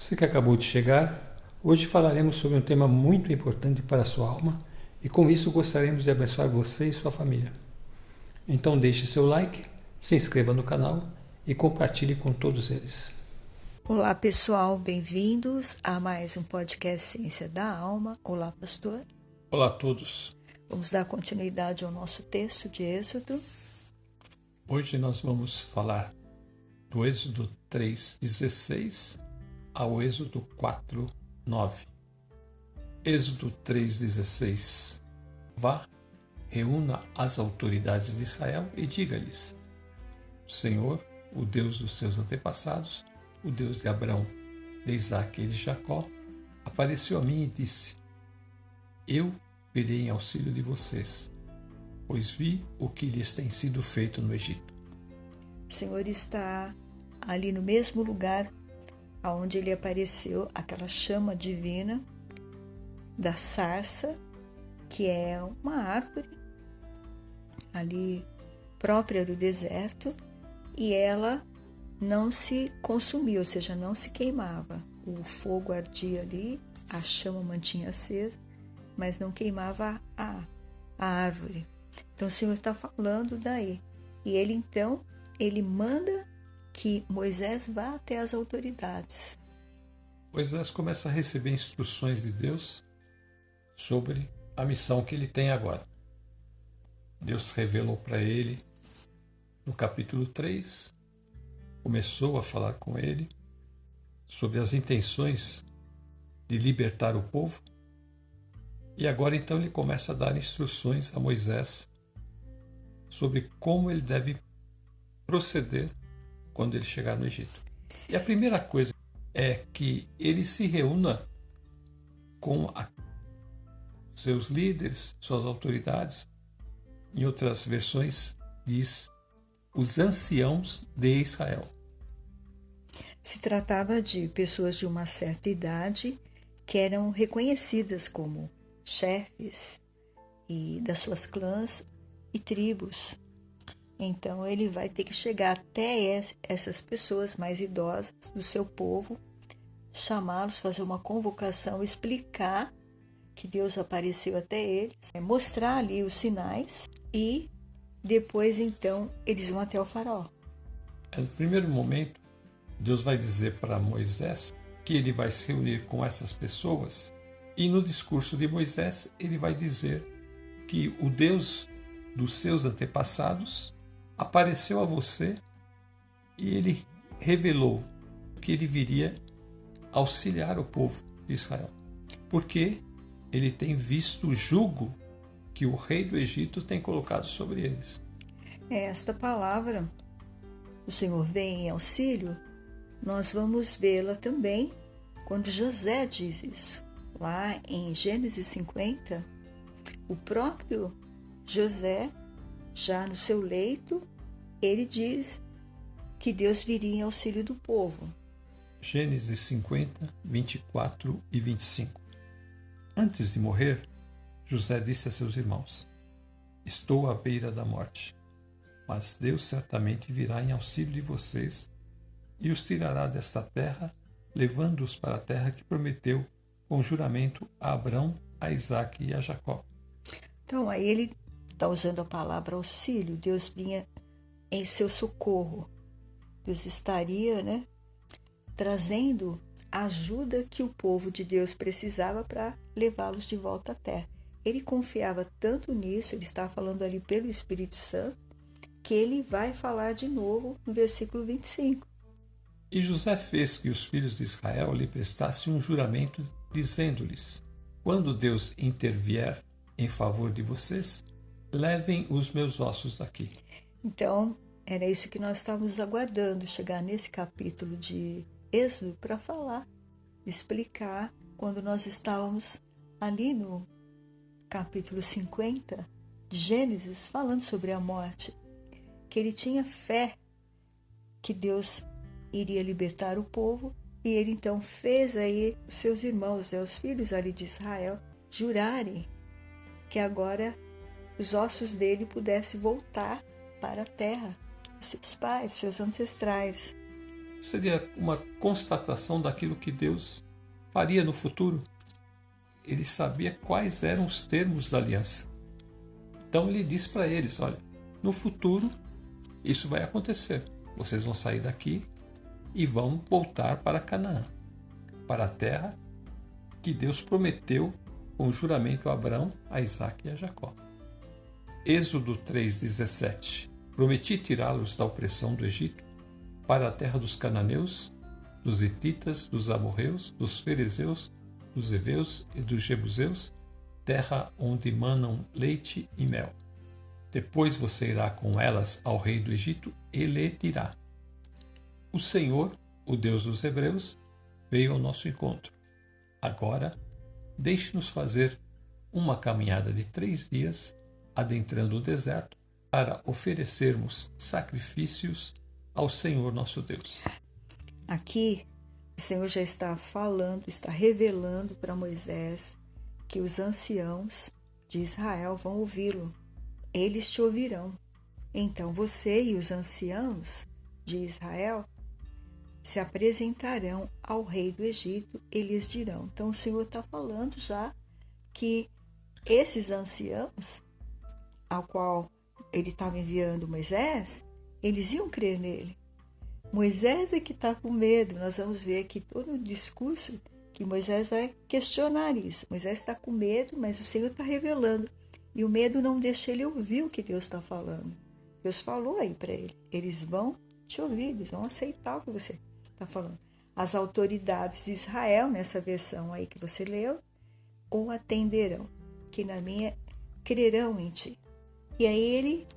Você que acabou de chegar, hoje falaremos sobre um tema muito importante para a sua alma e com isso gostaríamos de abençoar você e sua família. Então deixe seu like, se inscreva no canal e compartilhe com todos eles. Olá pessoal, bem-vindos a mais um podcast Ciência da Alma. Olá pastor. Olá a todos. Vamos dar continuidade ao nosso texto de Êxodo. Hoje nós vamos falar do Êxodo 3:16 ao Êxodo 4:9. Êxodo 3:16. Vá, reúna as autoridades de Israel e diga-lhes: o Senhor, o Deus dos seus antepassados, o Deus de Abraão, de Isaque e de Jacó, apareceu a mim e disse: eu virei em auxílio de vocês, pois vi o que lhes tem sido feito no Egito. O Senhor está ali no mesmo lugar onde ele apareceu, aquela chama divina da sarça, que é uma árvore ali própria do deserto, e ela não se consumia, ou seja, não se queimava. O fogo ardia ali, a chama mantinha acesa, mas não queimava a árvore. Então o Senhor está falando daí. E ele manda que Moisés vá até as autoridades. Moisés começa a receber instruções de Deus sobre a missão que ele tem agora. Deus revelou para ele no capítulo 3, começou a falar com ele sobre as intenções de libertar o povo, e agora então ele começa a dar instruções a Moisés sobre como ele deve proceder quando ele chegar no Egito. E a primeira coisa é que ele se reúna com seus líderes, suas autoridades. Em outras versões diz os anciãos de Israel. Se tratava de pessoas de uma certa idade que eram reconhecidas como chefes e das suas clãs e tribos. Então ele vai ter que chegar até essas pessoas mais idosas do seu povo, chamá-los, fazer uma convocação, explicar que Deus apareceu até eles, mostrar ali os sinais, e depois então eles vão até o faraó. No primeiro momento, Deus vai dizer para Moisés que ele vai se reunir com essas pessoas, e no discurso de Moisés ele vai dizer que o Deus dos seus antepassados apareceu a você e ele revelou que ele viria auxiliar o povo de Israel, porque ele tem visto o jugo que o rei do Egito tem colocado sobre eles. Esta palavra, o Senhor vem em auxílio, nós vamos vê-la também quando José diz isso. Lá em Gênesis 50, o próprio José, já no seu leito, ele diz que Deus viria em auxílio do povo. Gênesis 50, 24 e 25. Antes de morrer, José disse a seus irmãos: estou à beira da morte, mas Deus certamente virá em auxílio de vocês e os tirará desta terra, levando-os para a terra que prometeu com juramento a Abrão, a Isaque e a Jacó. Então aí ele está usando a palavra auxílio. Deus vinha em seu socorro. Deus estaria, trazendo a ajuda que o povo de Deus precisava para levá-los de volta à terra. Ele confiava tanto nisso, ele estava falando ali pelo Espírito Santo, que ele vai falar de novo no versículo 25. E José fez que os filhos de Israel lhe prestassem um juramento, dizendo-lhes: quando Deus intervier em favor de vocês, levem os meus ossos daqui. Então, era isso que nós estávamos aguardando, chegar nesse capítulo de Êxodo para falar, explicar, quando nós estávamos ali no capítulo 50 de Gênesis, falando sobre a morte, que ele tinha fé que Deus iria libertar o povo, e ele então fez aí os seus irmãos, os filhos ali de Israel, jurarem que agora os ossos dele pudessem voltar para a terra, os seus pais, seus ancestrais. seria uma constatação daquilo que Deus faria no futuro. Ele sabia quais eram os termos da aliança. Então ele disse para eles, olha, no futuro isso vai acontecer. Vocês vão sair daqui e vão voltar para Canaã, para a terra que Deus prometeu com juramento a Abraão, a Isaque e a Jacó. Êxodo 3,17. Prometi tirá-los da opressão do Egito para a terra dos cananeus, dos hititas, dos amorreus, dos ferezeus, dos heveus e dos jebuseus, terra onde manam leite e mel. Depois você irá com elas ao rei do Egito e lhe dirá: o Senhor, o Deus dos hebreus, veio ao nosso encontro. Agora, deixe-nos fazer uma caminhada de 3 dias, adentrando o deserto, para oferecermos sacrifícios ao Senhor nosso Deus. Aqui, o Senhor já está falando, está revelando para Moisés que os anciãos de Israel vão ouvi-lo. Eles te ouvirão. Então você e os anciãos de Israel se apresentarão ao rei do Egito e lhes dirão. Então o Senhor está falando já que esses anciãos, ao qual ele estava enviando Moisés, eles iam crer nele. Moisés é que está com medo. Nós vamos ver aqui todo o discurso que Moisés vai questionar isso. Moisés está com medo, mas o Senhor está revelando. E o medo não deixa ele ouvir o que Deus está falando. Deus falou aí para ele. Eles vão te ouvir, eles vão aceitar o que você está falando. As autoridades de Israel, nessa versão aí que você leu, o atenderão, que na minha crerão em ti. E aí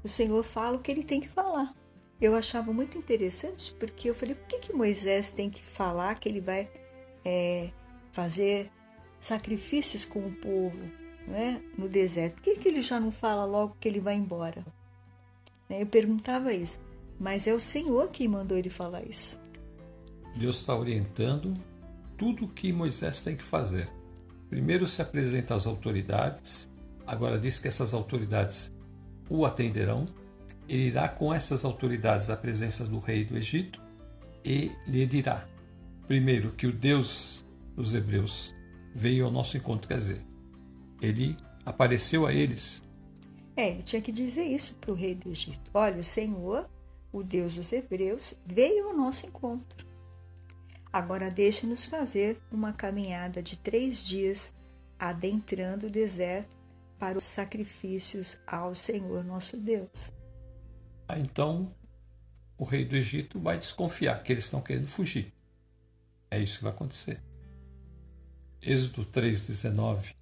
o Senhor fala o que ele tem que falar. Eu achava muito interessante, porque eu falei, por que Moisés tem que falar que ele vai fazer sacrifícios com o povo, né, no deserto? Por que ele já não fala logo que ele vai embora? Eu perguntava isso, mas é o Senhor que mandou ele falar isso. Deus está orientando tudo o que Moisés tem que fazer. Primeiro se apresenta às autoridades, agora diz que essas autoridades o atenderão. Ele irá com essas autoridades à presença do rei do Egito e lhe dirá, primeiro, que o Deus dos hebreus veio ao nosso encontro, quer dizer, ele apareceu a eles. Ele tinha que dizer isso para o rei do Egito. Olha, o Senhor, o Deus dos hebreus, veio ao nosso encontro. Agora deixe-nos fazer uma caminhada de 3 dias adentrando o deserto para os sacrifícios ao Senhor nosso Deus. Então o rei do Egito vai desconfiar que eles estão querendo fugir. É isso que vai acontecer. Êxodo 3,19.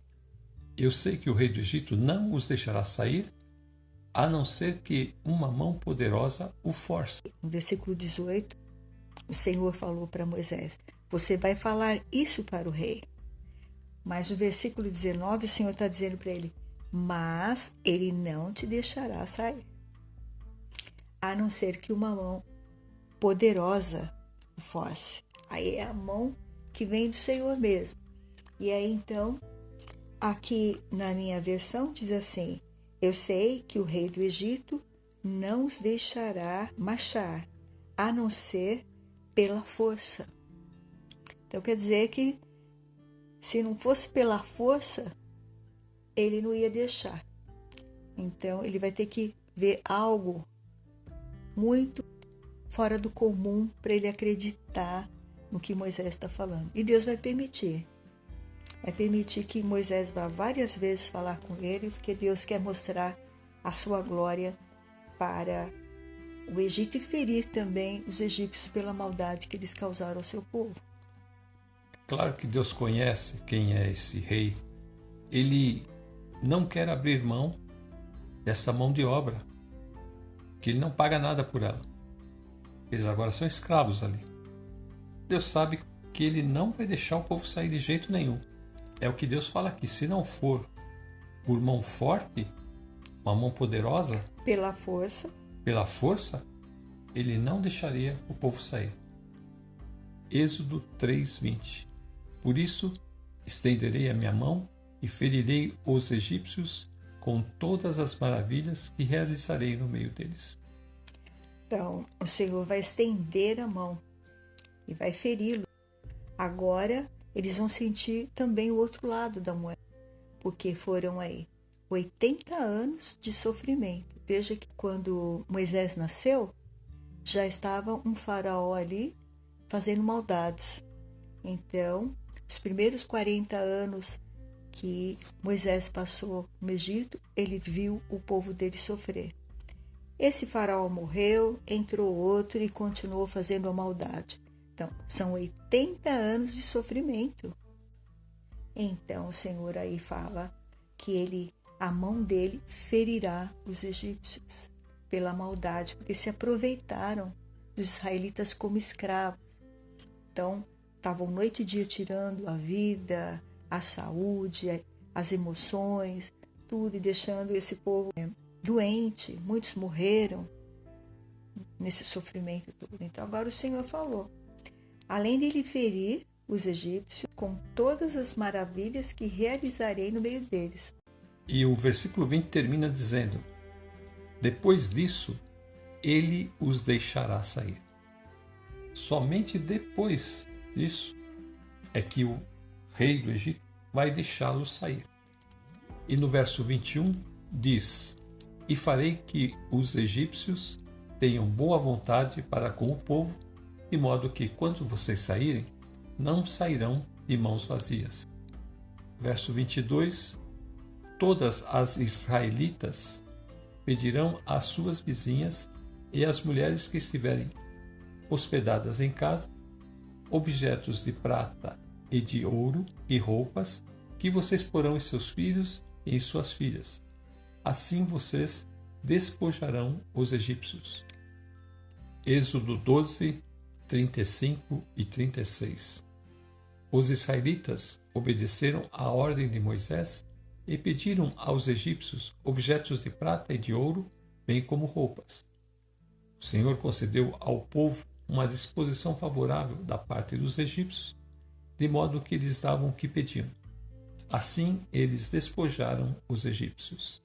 Eu sei que o rei do Egito não os deixará sair, a não ser que uma mão poderosa o force. No versículo 18, o Senhor falou para Moisés, você vai falar isso para o rei. Mas no versículo 19, o Senhor está dizendo para ele, mas ele não te deixará sair, a não ser que uma mão poderosa o force. Aí é a mão que vem do Senhor mesmo. E aí então, aqui na minha versão diz assim, eu sei que o rei do Egito não os deixará marchar, a não ser pela força. Então quer dizer que se não fosse pela força, ele não ia deixar. Então ele vai ter que ver algo muito fora do comum para ele acreditar no que Moisés está falando. E Deus vai permitir. Vai permitir que Moisés vá várias vezes falar com ele, porque Deus quer mostrar a sua glória para o Egito e ferir também os egípcios pela maldade que eles causaram ao seu povo. Claro que Deus conhece quem é esse rei. Ele não quer abrir mão dessa mão de obra, que ele não paga nada por ela. Eles agora são escravos ali. Deus sabe que ele não vai deixar o povo sair de jeito nenhum. É o que Deus fala aqui. Se não for por mão forte, uma mão poderosa, pela força, ele não deixaria o povo sair. Êxodo 3:20. Por isso, estenderei a minha mão e ferirei os egípcios com todas as maravilhas que realizarei no meio deles. Então, o Senhor vai estender a mão e vai feri-lo. Agora, eles vão sentir também o outro lado da moeda, porque foram aí 80 anos de sofrimento. Veja que quando Moisés nasceu, já estava um faraó ali fazendo maldades. Então, os primeiros 40 anos que Moisés passou no Egito, ele viu o povo dele sofrer. Esse faraó morreu, entrou outro e continuou fazendo a maldade. Então, são 80 anos de sofrimento. Então, o Senhor aí fala que a mão dele ferirá os egípcios pela maldade, porque se aproveitaram dos israelitas como escravos. Então, estavam noite e dia tirando a vida, a saúde, as emoções, tudo, e deixando esse povo doente. Muitos morreram nesse sofrimento todo. Então, agora o Senhor falou, além de ele ferir os egípcios com todas as maravilhas que realizarei no meio deles. E o versículo 20 termina dizendo, depois disso, ele os deixará sair. Somente depois disso é que o rei do Egito vai deixá-los sair. E no verso 21 diz, e farei que os egípcios tenham boa vontade para com o povo, de modo que, quando vocês saírem, não sairão de mãos vazias. Verso 22, todas as israelitas pedirão às suas vizinhas e às mulheres que estiverem hospedadas em casa, objetos de prata e de ouro e roupas que vocês porão em seus filhos e em suas filhas. Assim vocês despojarão os egípcios. Êxodo 12, 35 e 36. Os israelitas obedeceram à ordem de Moisés e pediram aos egípcios objetos de prata e de ouro, bem como roupas. O Senhor concedeu ao povo uma disposição favorável da parte dos egípcios, de modo que eles davam o que pediam. Assim, eles despojaram os egípcios.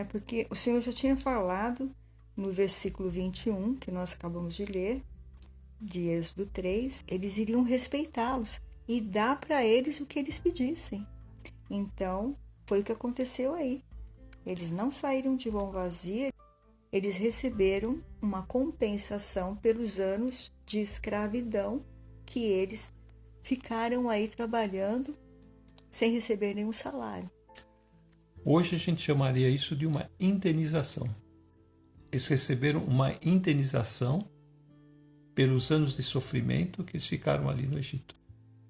Porque o Senhor já tinha falado no versículo 21, que nós acabamos de ler, de Êxodo 3, eles iriam respeitá-los e dar para eles o que eles pedissem. Então, foi o que aconteceu aí. Eles não saíram de mão vazia, eles receberam uma compensação pelos anos de escravidão que eles ficaram aí trabalhando sem receber nenhum salário. Hoje a gente chamaria isso de uma indenização. Eles receberam uma indenização pelos anos de sofrimento que eles ficaram ali no Egito,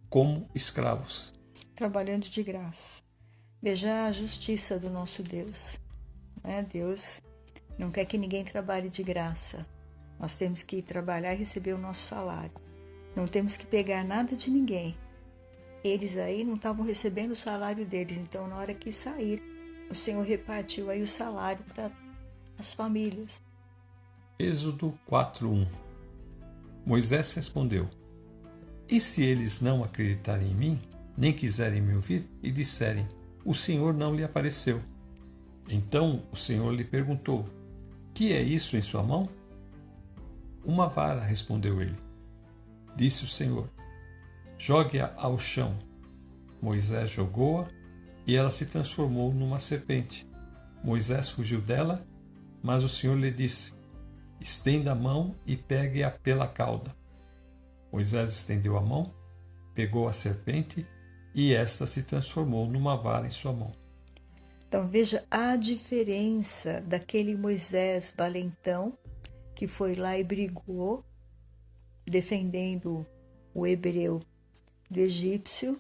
como escravos. Trabalhando de graça. Veja a justiça do nosso Deus. Deus não quer que ninguém trabalhe de graça. Nós temos que trabalhar e receber o nosso salário. Não temos que pegar nada de ninguém. Eles aí não estavam recebendo o salário deles, então na hora que saíram, o Senhor repartiu aí o salário para as famílias. Êxodo 4:1. Moisés respondeu, e se eles não acreditarem em mim, nem quiserem me ouvir, e disserem, o Senhor não lhe apareceu? Então o Senhor lhe perguntou, que é isso em sua mão? Uma vara, respondeu ele. Disse o Senhor, jogue-a ao chão. Moisés jogou-a e ela se transformou numa serpente. Moisés fugiu dela, mas o Senhor lhe disse, estenda a mão e pegue-a pela cauda. Moisés estendeu a mão, pegou a serpente e esta se transformou numa vara em sua mão. Então veja a diferença daquele Moisés valentão que foi lá e brigou, defendendo o hebreu do egípcio,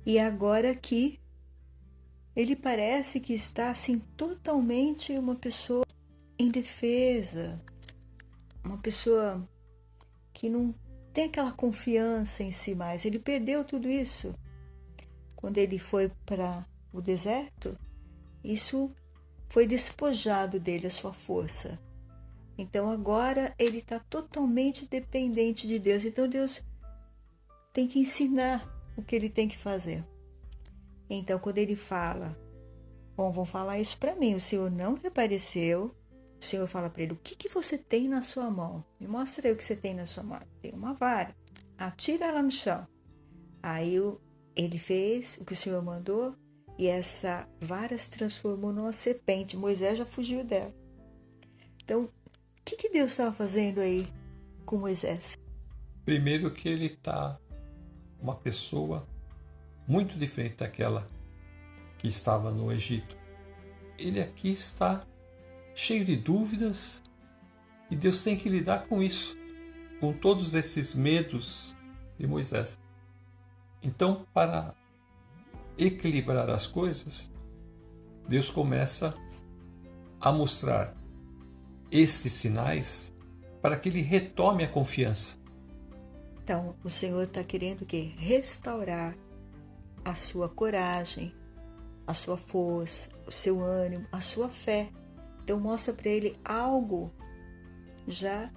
e agora aqui ele parece que está assim totalmente uma pessoa indefesa, uma pessoa que não tem aquela confiança em si mais. Ele perdeu tudo isso quando ele foi para o deserto. Isso foi despojado dele, a sua força. Então agora ele está totalmente dependente de Deus. Então Deus tem que ensinar o que ele tem que fazer. Então quando ele fala, vão falar isso para mim, o Senhor não lhe apareceu, o o Senhor fala para ele, o que você tem na sua mão? Me mostra aí o que você tem na sua mão. Tem uma vara. Atira ela no chão. Aí ele fez o que o Senhor mandou e essa vara se transformou numa serpente. Moisés já fugiu dela. Então, o que Deus estava fazendo aí com Moisés? Primeiro que ele está uma pessoa muito diferente daquela que estava no Egito. Ele aqui está cheio de dúvidas e Deus tem que lidar com isso, com todos esses medos de Moisés. Então, para equilibrar as coisas, Deus começa a mostrar esses sinais para que ele retome a confiança. Então, o Senhor está querendo o quê? Restaurar a sua coragem, a sua força, o seu ânimo, a sua fé. Então, mostra para ele algo já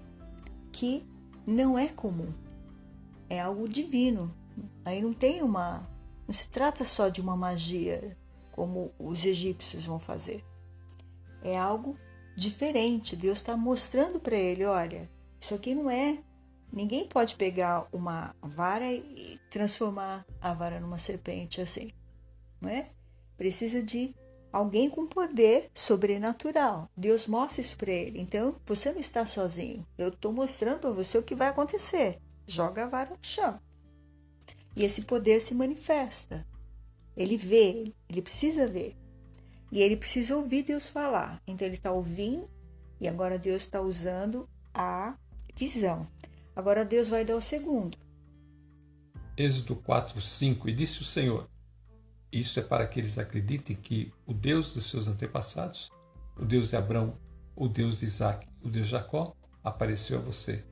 que não é comum. É algo divino. Aí não se trata só de uma magia, como os egípcios vão fazer. É algo diferente. Deus está mostrando para ele, olha, isso aqui não é... Ninguém pode pegar uma vara e transformar a vara numa serpente assim, não é? Precisa de alguém com poder sobrenatural. Deus mostra isso para ele. Então, você não está sozinho. Eu estou mostrando para você o que vai acontecer. Joga a vara no chão. E esse poder se manifesta. Ele vê, ele precisa ver. E ele precisa ouvir Deus falar. Então, ele está ouvindo e agora Deus está usando a visão. Agora Deus vai dar o segundo. Êxodo 4:5, e disse o Senhor, isto é para que eles acreditem que o Deus dos seus antepassados, o Deus de Abraão, o Deus de Isaque, o Deus de Jacó, apareceu a você.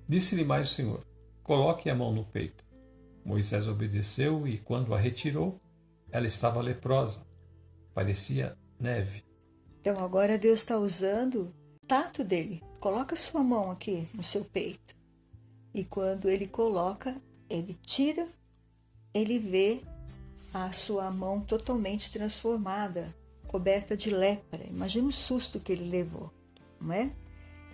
Disse-lhe mais o Senhor, coloque a mão no peito. Moisés obedeceu e quando a retirou, ela estava leprosa, parecia neve. Então agora Deus está usando o tato dele. Coloca sua mão aqui no seu peito. E quando ele coloca, ele tira, ele vê a sua mão totalmente transformada, coberta de lepra. Imagina o susto que ele levou, não é?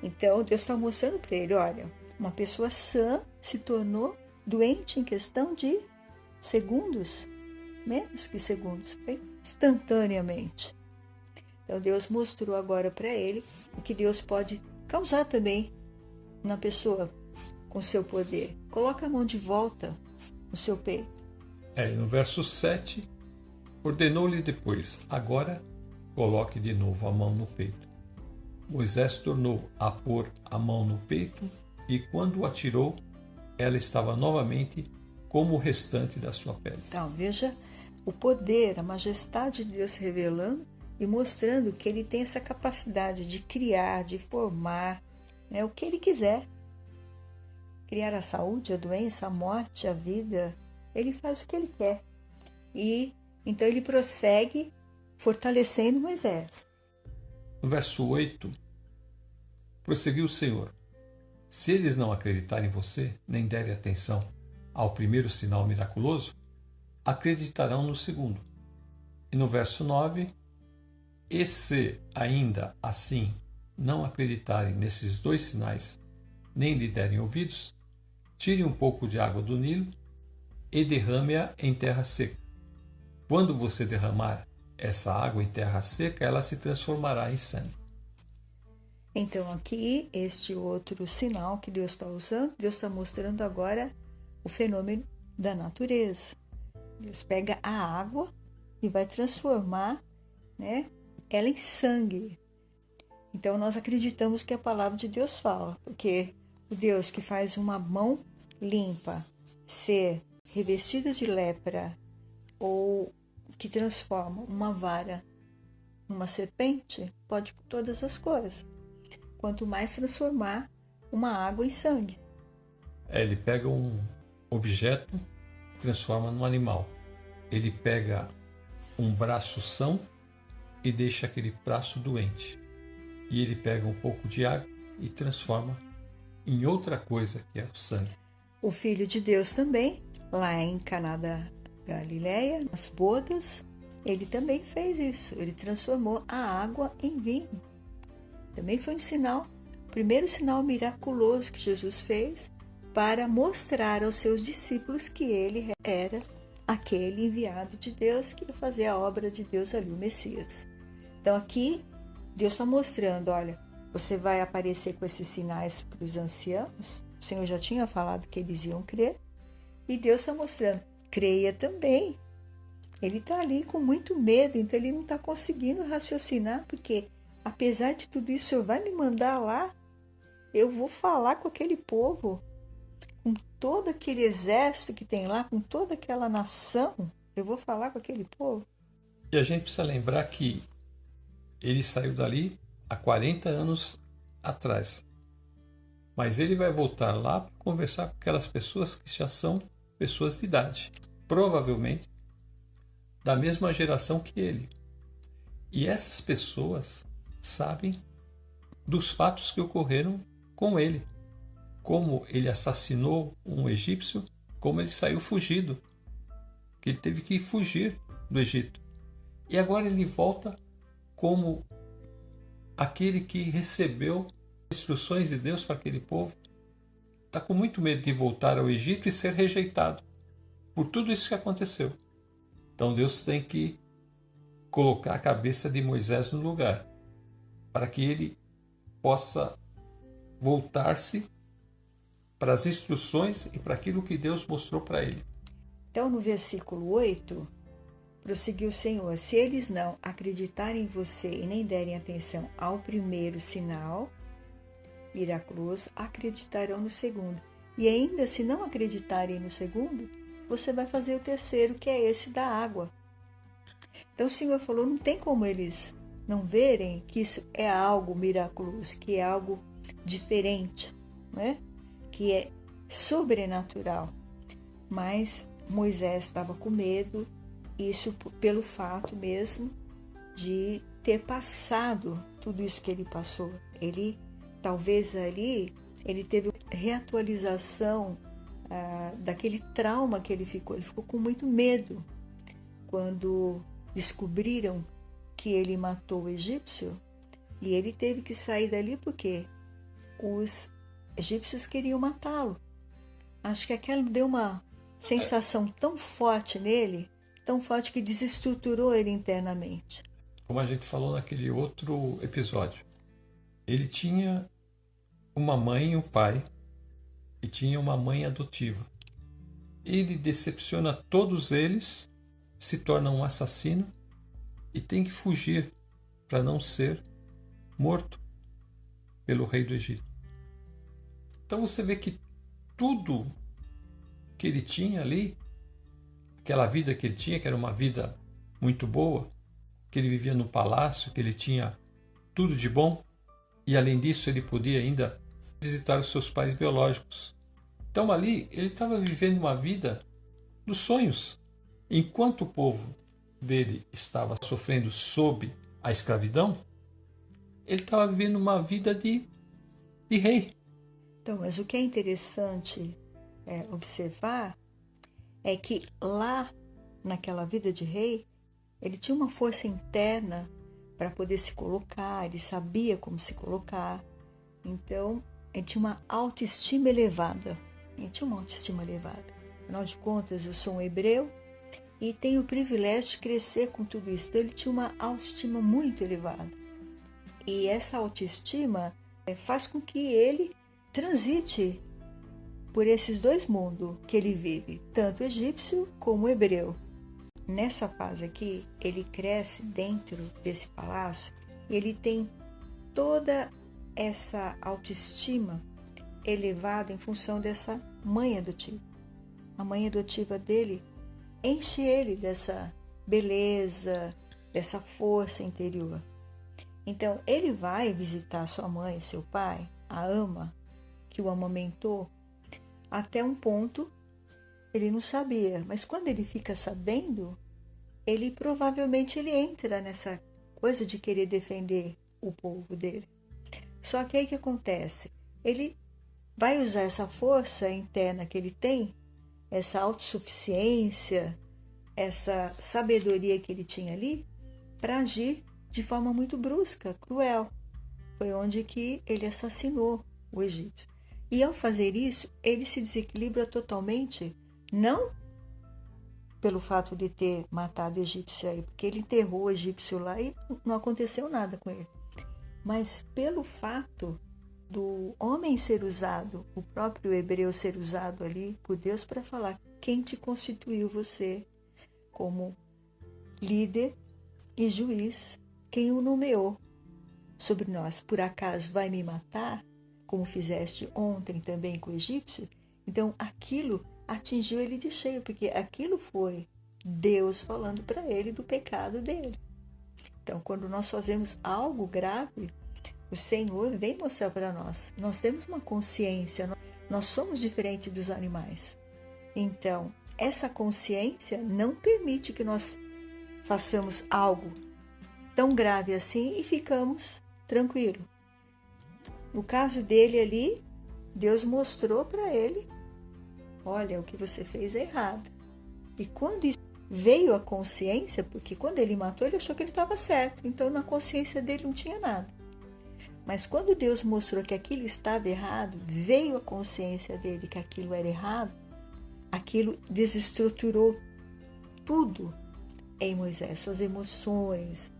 Então Deus está mostrando para ele, olha, uma pessoa sã se tornou doente em questão de segundos, menos que segundos, instantaneamente. Então Deus mostrou agora para ele o que Deus pode causar também na pessoa com seu poder. Coloca a mão de volta no seu peito. No verso 7, ordenou-lhe depois, agora coloque de novo a mão no peito. Moisés tornou a pôr a mão no peito e quando a tirou, ela estava novamente como o restante da sua pele. Então, veja o poder, a majestade de Deus revelando e mostrando que ele tem essa capacidade de criar, de formar, né, o que ele quiser. Criar a saúde, a doença, a morte, a vida. Ele faz o que ele quer. E então ele prossegue fortalecendo Moisés. No verso 8, prosseguiu o Senhor. Se eles não acreditarem em você, nem derem atenção ao primeiro sinal miraculoso, acreditarão no segundo. E no verso 9, e se ainda assim não acreditarem nesses dois sinais, nem lhe derem ouvidos, tire um pouco de água do Nilo e derrame-a em terra seca. Quando você derramar essa água em terra seca, ela se transformará em sangue. Então aqui, este outro sinal que Deus está usando, Deus está mostrando agora o fenômeno da natureza. Deus pega a água e vai transformar, né, ela em sangue. Então nós acreditamos que a palavra de Deus fala, porque o Deus que faz uma mão limpa ser revestida de lepra ou que transforma uma vara numa serpente, pode todas as coisas. Quanto mais transformar uma água em sangue. Ele pega um objeto, transforma num animal. Ele pega um braço são e deixa aquele braço doente. E ele pega um pouco de água e transforma em outra coisa, que é o sangue. O Filho de Deus também, lá em Caná da Galileia, nas bodas, ele também fez isso. Ele transformou a água em vinho. Também foi um sinal, o primeiro sinal miraculoso que Jesus fez para mostrar aos seus discípulos que ele era aquele enviado de Deus que ia fazer a obra de Deus ali, o Messias. Então aqui Deus está mostrando, olha, você vai aparecer com esses sinais para os anciãos, o Senhor já tinha falado que eles iam crer, e Deus está mostrando, creia também. Ele está ali com muito medo, então ele não está conseguindo raciocinar, porque apesar de tudo isso, o Senhor vai me mandar lá, eu vou falar com aquele povo, com todo aquele exército que tem lá, com toda aquela nação, eu vou falar com aquele povo. E a gente precisa lembrar que ele saiu dali há 40 anos atrás. Mas ele vai voltar lá para conversar com aquelas pessoas que já são pessoas de idade. Provavelmente da mesma geração que ele. E essas pessoas sabem dos fatos que ocorreram com ele. Como ele assassinou um egípcio, como ele saiu fugido. Que ele teve que fugir do Egito. E agora ele volta como aquele que recebeu instruções de Deus para aquele povo. Está com muito medo de voltar ao Egito e ser rejeitado por tudo isso que aconteceu. Então Deus tem que colocar a cabeça de Moisés no lugar, para que ele possa voltar-se para as instruções e para aquilo que Deus mostrou para ele. Então no versículo 8, prosseguiu o Senhor, se eles não acreditarem em você e nem derem atenção ao primeiro sinal miraculoso, acreditarão no segundo. E ainda se não acreditarem no segundo, você vai fazer o terceiro, que é esse da água. Então o Senhor falou, não tem como eles não verem que isso é algo miraculoso, que é algo diferente, né? Que é sobrenatural. Mas Moisés estava com medo, isso pelo fato mesmo de ter passado tudo isso que ele passou. Ele, talvez ali, ele teve reatualização daquele trauma que ele ficou com muito medo quando descobriram que ele matou o egípcio, e ele teve que sair dali porque os egípcios queriam matá-lo. Acho que aquilo deu uma sensação tão forte nele, tão forte que desestruturou ele internamente. Como a gente falou naquele outro episódio, ele tinha uma mãe e um pai, e tinha uma mãe adotiva. Ele decepciona todos eles, se torna um assassino e tem que fugir para não ser morto pelo rei do Egito. Então você vê que tudo que ele tinha ali, aquela vida que ele tinha, que era uma vida muito boa, que ele vivia no palácio, que ele tinha tudo de bom, e além disso ele podia ainda visitar os seus pais biológicos. Então ali ele estava vivendo uma vida dos sonhos. Enquanto o povo dele estava sofrendo sob a escravidão, ele estava vivendo uma vida de rei. Então, mas o que é interessante observar é que lá, naquela vida de rei, ele tinha uma força interna para poder se colocar, ele sabia como se colocar. Então, ele tinha uma autoestima elevada. Afinal de contas, eu sou um hebreu e tenho o privilégio de crescer com tudo isso. Então, ele tinha uma autoestima muito elevada. E essa autoestima faz com que ele transite por esses dois mundos que ele vive, tanto egípcio como hebreu. Nessa fase aqui, ele cresce dentro desse palácio e ele tem toda essa autoestima elevada em função dessa mãe adotiva. A mãe adotiva dele enche ele dessa beleza, dessa força interior. Então, ele vai visitar sua mãe, seu pai, a ama, que o amamentou, até um ponto ele não sabia. Mas quando ele fica sabendo, ele provavelmente entra nessa coisa de querer defender o povo dele. Só que aí o que acontece? Ele vai usar essa força interna que ele tem, essa autossuficiência, essa sabedoria que ele tinha ali, para agir de forma muito brusca, cruel, foi onde que ele assassinou o egípcio. E ao fazer isso, ele se desequilibra totalmente, não pelo fato de ter matado o egípcio aí, porque ele enterrou o egípcio lá e não aconteceu nada com ele, mas pelo fato do homem ser usado, o próprio hebreu ser usado ali por Deus para falar quem te constituiu você como líder e juiz, quem o nomeou sobre nós. Por acaso vai me matar, como fizeste ontem também com o egípcio? Então aquilo atingiu ele de cheio, porque aquilo foi Deus falando para ele do pecado dele. Então, quando nós fazemos algo grave, o Senhor vem mostrar para nós. Nós temos uma consciência, nós somos diferentes dos animais. Então, essa consciência não permite que nós façamos algo tão grave assim e ficamos tranquilos. No caso dele ali, Deus mostrou para ele: olha, o que você fez é errado. E quando isso veio a consciência, porque quando ele matou, ele achou que ele estava certo, então na consciência dele não tinha nada. Mas quando Deus mostrou que aquilo estava errado, veio a consciência dele que aquilo era errado, aquilo desestruturou tudo em Moisés, suas emoções,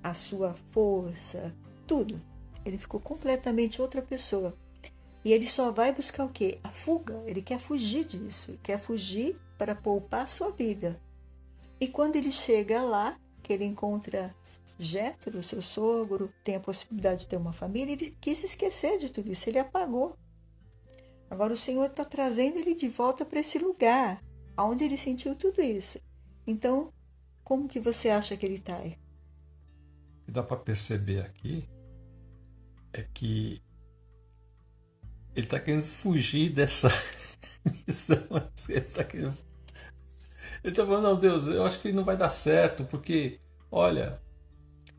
a sua força, tudo. Ele ficou completamente outra pessoa. E ele só vai buscar o quê? A fuga. Ele quer fugir disso, ele quer fugir para poupar a sua vida. E quando ele chega lá, que ele encontra Jétro, seu sogro, tem a possibilidade de ter uma família, ele quis esquecer de tudo isso, ele apagou. Agora o Senhor está trazendo ele de volta para esse lugar, onde ele sentiu tudo isso. Então, como que você acha que ele está aí? O que dá para perceber aqui é que ele está querendo fugir dessa missão. Ele está falando: não, Deus, eu acho que não vai dar certo, porque, olha,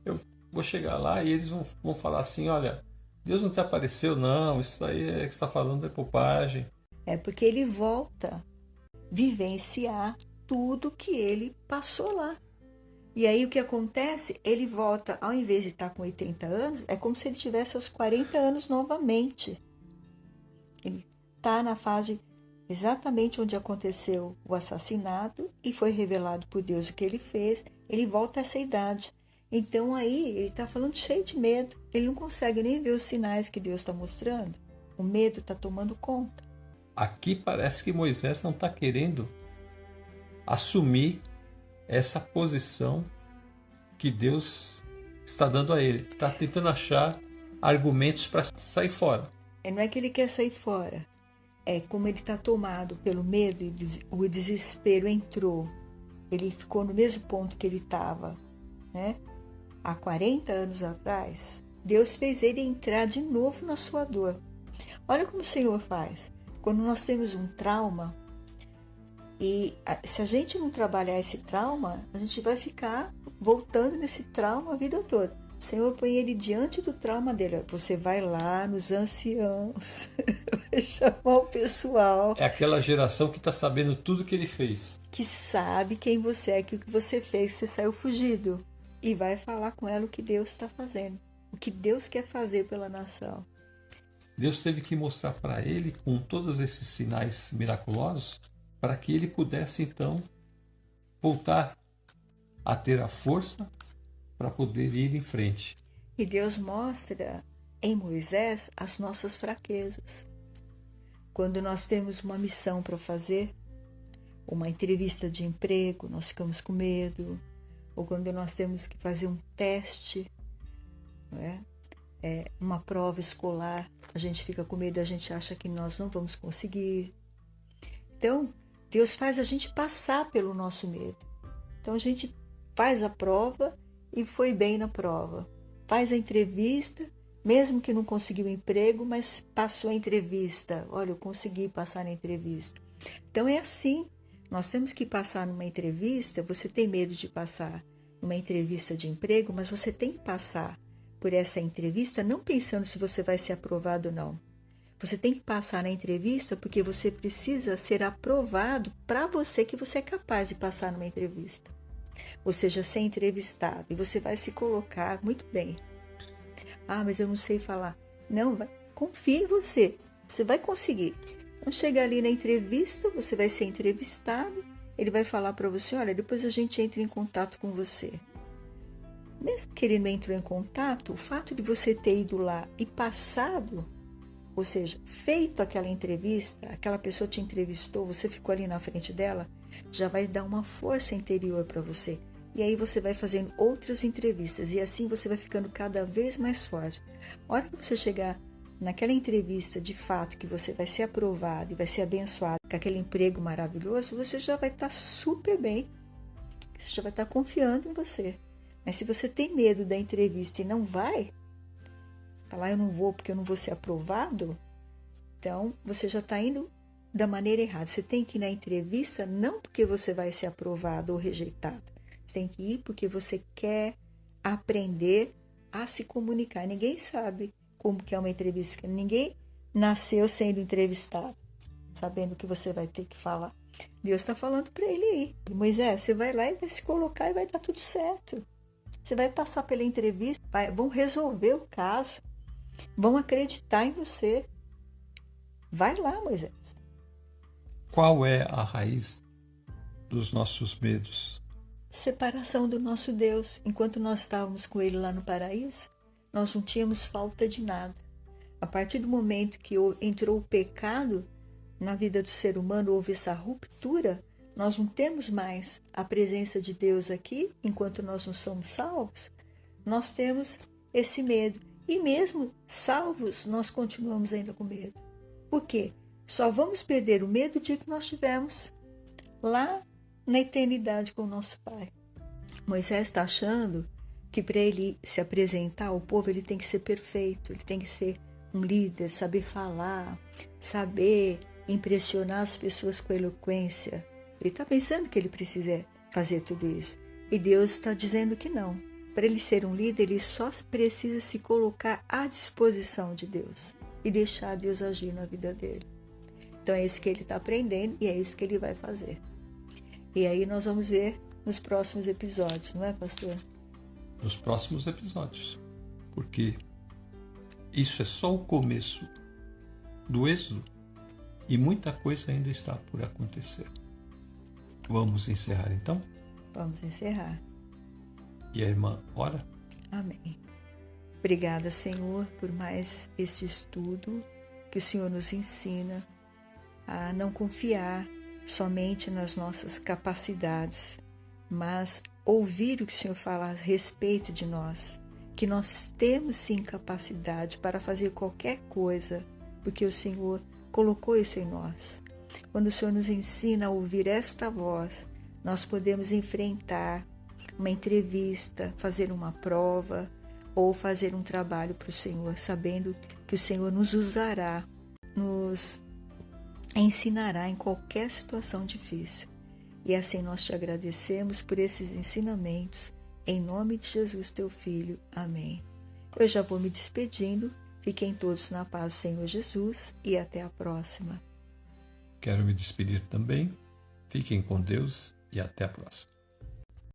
eu vou chegar lá e eles vão falar assim: olha, Deus não te apareceu, não, isso aí que você está falando é bobagem. É porque ele volta a vivenciar tudo que ele passou lá. E aí o que acontece? Ele volta, ao invés de estar com 80 anos, é como se ele tivesse aos 40 anos novamente. Ele está na fase exatamente onde aconteceu o assassinato e foi revelado por Deus o que ele fez. Ele volta a essa idade. Então aí ele está falando cheio de medo. Ele não consegue nem ver os sinais que Deus está mostrando. O medo está tomando conta. Aqui parece que Moisés não está querendo assumir essa posição que Deus está dando a ele. Está tentando achar argumentos para sair fora. Não é que ele quer sair fora. É como ele está tomado pelo medo e o desespero entrou. Ele ficou no mesmo ponto que ele estava, né? Há 40 anos atrás. Deus fez ele entrar de novo na sua dor. Olha como o Senhor faz. Quando nós temos um trauma, e se a gente não trabalhar esse trauma, a gente vai ficar voltando nesse trauma a vida toda. O Senhor põe ele diante do trauma dele. Você vai lá nos anciãos, vai chamar o pessoal. É aquela geração que está sabendo tudo que ele fez. Que sabe quem você é, que o que você fez, você saiu fugido. E vai falar com ela o que Deus está fazendo. O que Deus quer fazer pela nação. Deus teve que mostrar para ele, com todos esses sinais miraculosos, para que ele pudesse, então, voltar a ter a força para poder ir em frente. E Deus mostra em Moisés as nossas fraquezas. Quando nós temos uma missão para fazer, uma entrevista de emprego, nós ficamos com medo. Ou quando nós temos que fazer um teste, não é? Uma prova escolar, a gente fica com medo, a gente acha que nós não vamos conseguir. Então, Deus faz a gente passar pelo nosso medo. Então, a gente faz a prova e foi bem na prova. Faz a entrevista, mesmo que não conseguiu emprego, mas passou a entrevista. Olha, eu consegui passar na entrevista. Então, é assim. Nós temos que passar numa entrevista. Você tem medo de passar numa entrevista de emprego, mas você tem que passar por essa entrevista não pensando se você vai ser aprovado ou não. Você tem que passar na entrevista porque você precisa ser aprovado para você que você é capaz de passar numa entrevista. Ou seja, ser entrevistado. E você vai se colocar muito bem. Ah, mas eu não sei falar. Não, confia em você. Você vai conseguir. Então, chega ali na entrevista, você vai ser entrevistado. Ele vai falar para você, olha, depois a gente entra em contato com você. Mesmo que ele não entrou em contato, o fato de você ter ido lá e passado, ou seja, feito aquela entrevista, aquela pessoa te entrevistou, você ficou ali na frente dela, já vai dar uma força interior para você. E aí você vai fazendo outras entrevistas e assim você vai ficando cada vez mais forte. A hora que você chegar naquela entrevista de fato que você vai ser aprovado e vai ser abençoado com aquele emprego maravilhoso, você já vai estar super bem. Você já vai estar confiando em você. Mas se você tem medo da entrevista e não vai, falar eu não vou porque eu não vou ser aprovado, então você já está indo da maneira errada. Você tem que ir na entrevista não porque você vai ser aprovado ou rejeitado. Você tem que ir porque você quer aprender a se comunicar. Ninguém sabe como que é uma entrevista. Ninguém nasceu sendo entrevistado, sabendo o que você vai ter que falar. Deus está falando para ele aí. Moisés, você vai lá e vai se colocar e vai dar tudo certo. Você vai passar pela entrevista, vão resolver o caso, vão acreditar em você. Vai lá, Moisés. Qual é a raiz dos nossos medos? Separação do nosso Deus. Enquanto nós estávamos com ele lá no paraíso, nós não tínhamos falta de nada. A partir do momento que entrou o pecado na vida do ser humano, houve essa ruptura, nós não temos mais a presença de Deus aqui, enquanto nós não somos salvos, nós temos esse medo. E mesmo salvos, nós continuamos ainda com medo. Por quê? Só vamos perder o medo o dia que nós estivermos lá na eternidade com o nosso Pai. Moisés está achando que para ele se apresentar ao povo, ele tem que ser perfeito, ele tem que ser um líder, saber falar, saber impressionar as pessoas com eloquência. Ele está pensando que ele precisa fazer tudo isso. E Deus está dizendo que não. Para ele ser um líder, ele só precisa se colocar à disposição de Deus e deixar Deus agir na vida dele. Então é isso que ele está aprendendo e é isso que ele vai fazer. E aí nós vamos ver nos próximos episódios, não é, pastor? Nos próximos episódios. Porque isso é só o começo do êxodo e muita coisa ainda está por acontecer. Vamos encerrar então? Vamos encerrar. E a irmã ora? Amém. Obrigada, Senhor, por mais este estudo que o Senhor nos ensina a não confiar somente nas nossas capacidades, mas ouvir o que o Senhor fala a respeito de nós, que nós temos sim capacidade para fazer qualquer coisa, porque o Senhor colocou isso em nós. Quando o Senhor nos ensina a ouvir esta voz, nós podemos enfrentar uma entrevista, fazer uma prova ou fazer um trabalho para o Senhor, sabendo que o Senhor nos usará, nos ensinará em qualquer situação difícil. E assim nós te agradecemos por esses ensinamentos, em nome de Jesus, teu Filho. Amém. Eu já vou me despedindo. Fiquem todos na paz do Senhor Jesus e até a próxima. Quero me despedir também. Fiquem com Deus e até a próxima.